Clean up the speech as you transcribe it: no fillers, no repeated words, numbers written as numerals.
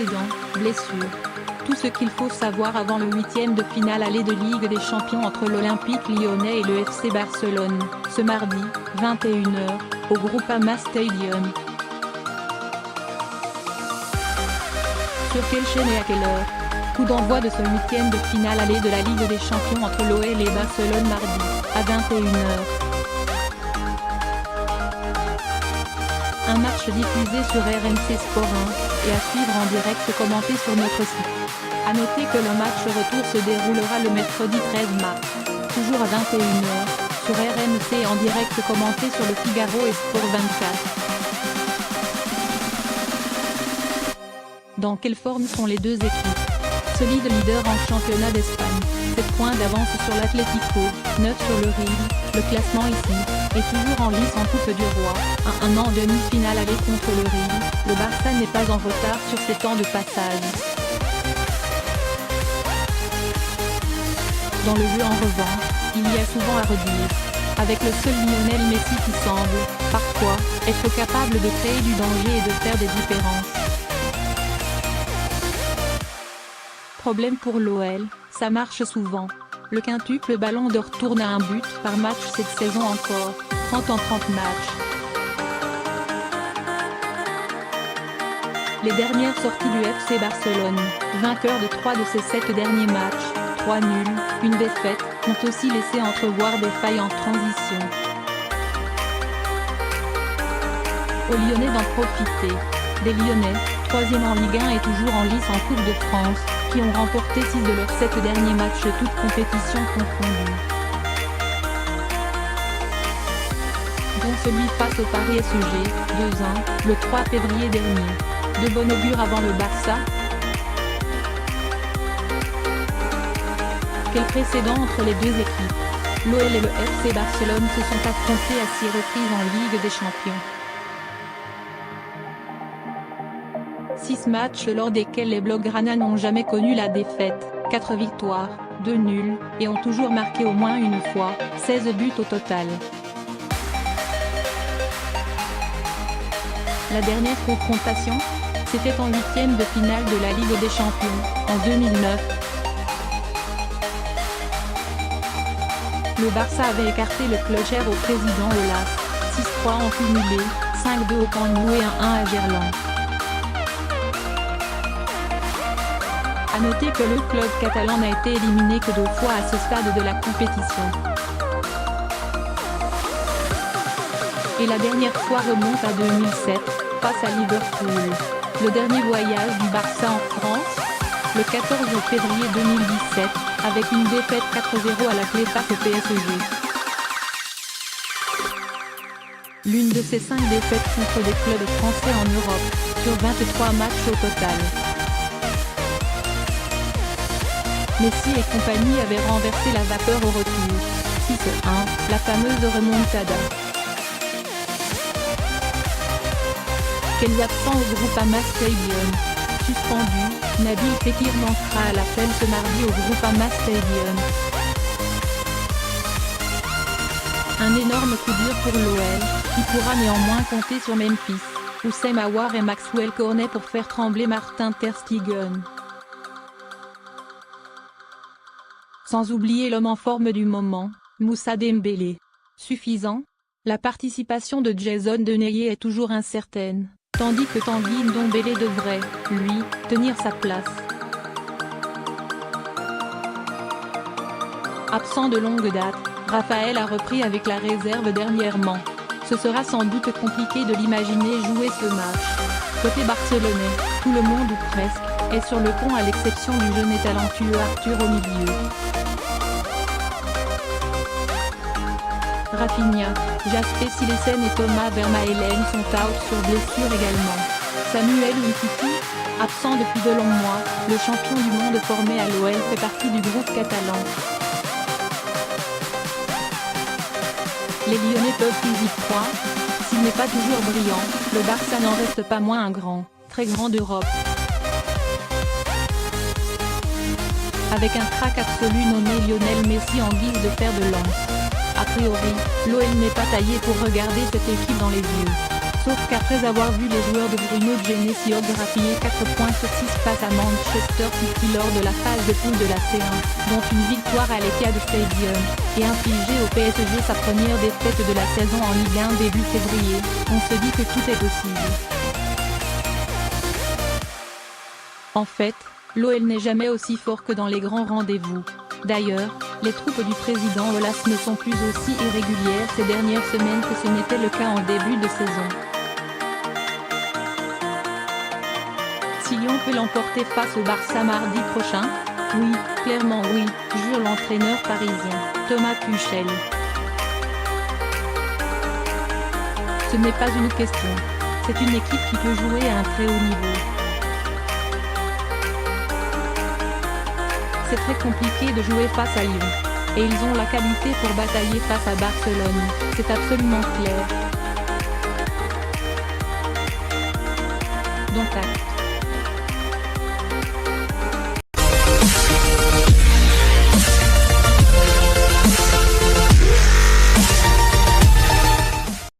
antécédents, blessures. Tout ce qu'il faut savoir avant le 8e de finale aller de Ligue des Champions entre l'Olympique Lyonnais et le FC Barcelone, ce mardi, 21 h, au Groupama Stadium. Sur quelle chaîne et à quelle heure? Coup d'envoi de ce 8e de finale aller de la Ligue des Champions entre l'OL et Barcelone mardi, à 21 h. Un match diffusé sur RMC Sport 1, et à suivre en direct commenté sur notre site. A noter que le match retour se déroulera le mercredi 13 mars, toujours à 21 h, sur RMC en direct commenté sur le Figaro et Sport 24. Dans quelle forme sont les deux équipes? Solide leader en championnat d'Espagne, 7 points d'avance sur l'Atlético, 9 sur le Real, le classement ici, est toujours en lice en Coupe du Roi, à un an en demi-finale aller contre le Real, le Barça n'est pas en retard sur ses temps de passage. Dans le jeu en revanche, il y a souvent à redire. Avec le seul Lionel Messi qui semble, parfois, être capable de créer du danger et de faire des différences. Problème pour l'OL, ça marche souvent. Le quintuple ballon d'or tourne à un but par match cette saison encore, 30 en 30 matchs. Les dernières sorties du FC Barcelone, vainqueur de 3 de ses 7 derniers matchs, 3 nuls, une défaite, ont aussi laissé entrevoir des failles en transition. Aux Lyonnais d'en profiter. Des Lyonnais, 3e en Ligue 1 et toujours en lice en Coupe de France, qui ont remporté 6 de leurs 7 derniers matchs toutes compétitions confondues. Dont celui face au Paris SG, 2-1, le 3 février dernier. De bon augure avant le Barça? Quel précédent entre les deux équipes? L'OL et le FC Barcelone se sont affrontés à 6 reprises en Ligue des Champions. 6 matchs lors desquels les Blaugrana n'ont jamais connu la défaite, 4 victoires, 2 nuls, et ont toujours marqué au moins une fois, 16 buts au total. La dernière confrontation? C'était en 8e de finale de la Ligue des Champions, en 2009. Le Barça avait écarté le clochère au président Olaf, 6-3 en cumulé, 5-2 au Camp Nou et 1-1 à Gerland. A noter que le club catalan n'a été éliminé que 2 fois à ce stade de la compétition. Et la dernière fois remonte à 2007, face à Liverpool. Le dernier voyage du Barça en France? Le 14 février 2017, avec une défaite 4-0 à la clé face au PSG. L'une de ces 5 défaites contre des clubs français en Europe, sur 23 matchs au total. Messi et compagnie avaient renversé la vapeur au retour, 6-1, la fameuse remontada. Quels absents au Groupama Stadium? Suspendu, Nabil Fekir manquera à l'appel ce mardi au Groupama Stadium. Un énorme coup dur pour l'OL, qui pourra néanmoins compter sur Memphis, Houssem Aouar et Maxwell Cornet pour faire trembler Martin Ter Stegen. Sans oublier l'homme en forme du moment, Moussa Dembélé. Suffisant? La participation de Jason Denayer est toujours incertaine, tandis que Tanguy Ndombélé devrait, lui, tenir sa place. Absent de longue date, Raphaël a repris avec la réserve dernièrement. Ce sera sans doute compliqué de l'imaginer jouer ce match. Côté barcelonais, tout le monde ou presque, est sur le pont à l'exception du jeune et talentueux Arthur au milieu. Rafinha, Jasper Cillessen et Thomas Vermaelen sont out sur blessure également. Samuel Umtiti, absent depuis de longs mois, le champion du monde formé à l'OL fait partie du groupe catalan. Les Lyonnais peuvent-ils y croire? S'il n'est pas toujours brillant, le Barça n'en reste pas moins un grand, très grand d'Europe. Avec un crack absolu nommé Lionel Messi en guise de fer de lance. A priori, l'OL n'est pas taillé pour regarder cette équipe dans les yeux. Sauf qu'après avoir vu les joueurs de Bruno Genesio grappiller 4 points sur 6 face à Manchester City lors de la phase de poule de la C1, dont une victoire à l'Etihad Stadium, et infliger au PSG sa première défaite de la saison en Ligue 1 début février, on se dit que tout est possible. En fait, l'OL n'est jamais aussi fort que dans les grands rendez-vous. D'ailleurs, les troupes du président Aulas ne sont plus aussi irrégulières ces dernières semaines que ce n'était le cas en début de saison. Si Lyon peut l'emporter face au Barça mardi prochain? Oui, clairement oui, jure l'entraîneur parisien, Thomas Tuchel. Ce n'est pas une question. C'est une équipe qui peut jouer à un très haut niveau. C'est très compliqué de jouer face à Lyon. Et ils ont la qualité pour batailler face à Barcelone, c'est absolument clair. Donc acte.